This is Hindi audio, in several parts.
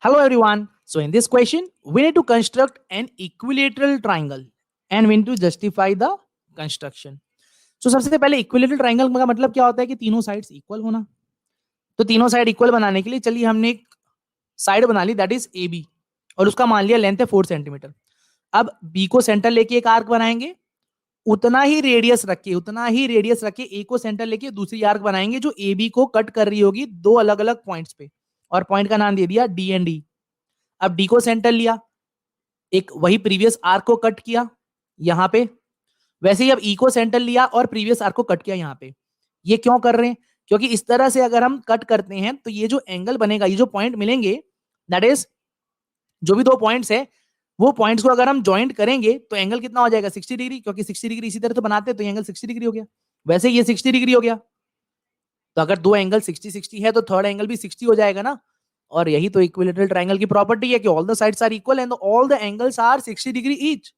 Hello everyone. So in this question, we need to construct an equilateral triangle and we need to justify the construction. So सबसे पहले इक्विलेटरल ट्राइंगल का मतलब क्या होता है कि तीनों साइड्स इक्वल होना. तो तीनों साइड इक्वल बनाने के लिए चलिए हमने एक साइड बना ली दैट इज ए बी और उसका मान लिया लेंथ है 4 सेंटीमीटर. अब बी को सेंटर लेके एक आर्क बनाएंगे, उतना ही रेडियस रख के ए को सेंटर लेके दूसरी आर्क बनाएंगे जो ए बी को कट कर रही होगी दो अलग अलग पॉइंट्स पे और पॉइंट का नाम दे दिया डी एंड डी. अब डी को सेंटर लिया, एक वही प्रीवियस आर्क को कट किया यहां पे, वैसे ही अब ई को सेंटर लिया और प्रीवियस आर्क को कट किया यहां पे. ये क्यों कर रहे हैं? क्योंकि इस तरह से अगर हम कट करते हैं तो ये जो एंगल बनेगा, ये जो पॉइंट मिलेंगे दैट इज जो भी दो पॉइंट्स है वो पॉइंट्स को अगर हम ज्वाइंट करेंगे तो एंगल कितना हो जाएगा 60 डिग्री, क्योंकि 60 डिग्री इसी तरह तो बनाते हैं तो एंगल 60 डिग्री हो गया. वैसे ये 60 डिग्री हो गया, तो अगर दो एंगल 60 60 है तो थर्ड एंगल भी 60 हो जाएगा ना. और यही तो इक्विलेटरल ट्रायंगल की प्रॉपर्टी है कि all the sides are equal and all the angles are 60 degree each.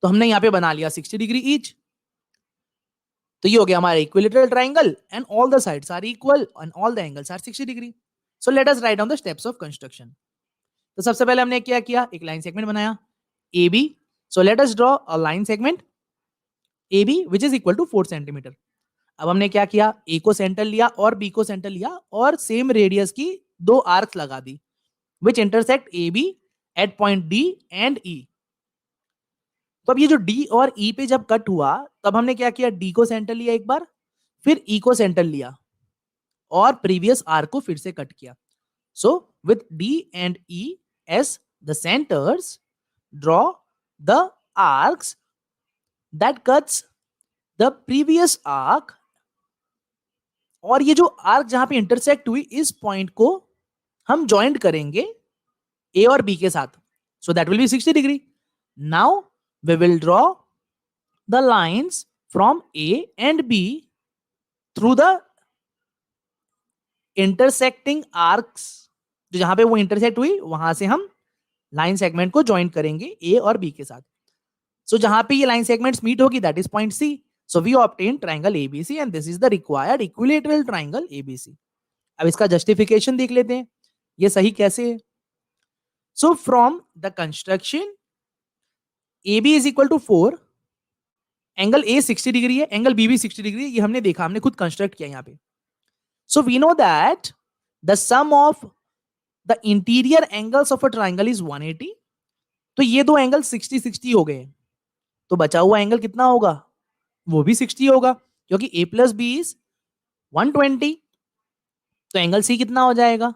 तो हमने यहां पे बना लिया 60 डिग्री ईच. तो ये हो गया हमारा equilateral triangle and all the sides are equal and all the angles are 60 degree. So let us write down the steps of construction. तो सबसे पहले हमने क्या किया, एक लाइन सेगमेंट बनाया A B. So let us draw a line segment A B which is equal to 4 centimetre. अब हमने क्या किया, ए को सेंटर लिया और बी को सेंटर लिया और सेम रेडियस की दो आर्क्स लगा दी which intersect A B at point D and E. तो अब ये जो डी और ई पे जब कट हुआ तब हमने क्या किया, डी को सेंटर लिया एक बार, फिर ई को सेंटर लिया और प्रीवियस आर्क को फिर से कट किया. So with D and E S the centres, draw the arcs that cuts the previous arc. और ये जो आर्क जहां पे इंटरसेक्ट हुई इस पॉइंट को हम ज्वाइंट करेंगे ए और बी के साथ. So that will be 60 degree. Now we will draw the lines from A and B through the intersecting arcs. जो जहां पे वो इंटरसेक्ट हुई वहां से हम लाइन सेगमेंट को ज्वाइंट करेंगे ए और बी के साथ. सो जहां पे ये लाइन सेगमेंट्स मीट होगी that is point C. So we obtain triangle ABC and this is the required equilateral triangle ABC. अब इसका justification देख लेते हैं, ये सही कैसे है. So from the construction AB is equal to 4, angle A 60 degree है, एंगल B भी 60 डिग्री है, ये हमने देखा, हमने खुद कंस्ट्रक्ट किया यहाँ पे. So we know that the sum of the interior angles of a triangle is 180. तो ये दो एंगल 60 60 हो गए, तो बचा हुआ एंगल कितना होगा, वो भी 60 होगा क्योंकि a प्लस बी इज 120. तो एंगल सी कितना हो जाएगा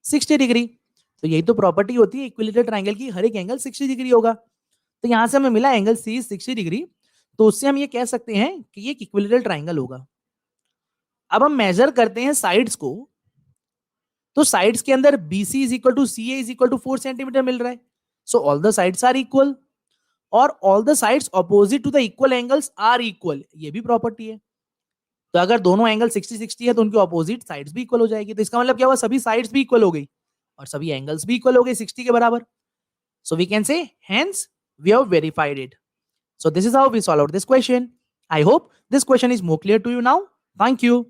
60 डिग्री. तो यही तो प्रॉपर्टी होती है इक्विलेटरल ट्रायंगल की, हर एक एंगल 60 डिग्री होगा. तो यहां से हमें मिला एंगल सी 60 डिग्री, तो उससे हम ये कह सकते हैं कि ये इक्विलेटरल ट्रायंगल होगा. अब हम मेजर करते हैं साइड्स को, तो साइड्स के अंदर BC is equal to CA is equal to 4 centimetre मिल रहा है. So all the sides are equal और all the sides opposite to the equal angles are equal, ये भी प्रॉपर्टी है. तो अगर दोनों एंगल 60 60 है तो उनकी ऑपोजिट साइड्स भी इक्वल हो जाएगी. तो इसका मतलब क्या हुआ, सभी साइड्स भी इक्वल हो गई और सभी एंगल्स भी इक्वल हो गए 60 के बराबर. So we can say hence we have verified it. So this is how we solve out this question. I hope this question is more clear to you now. Thank you.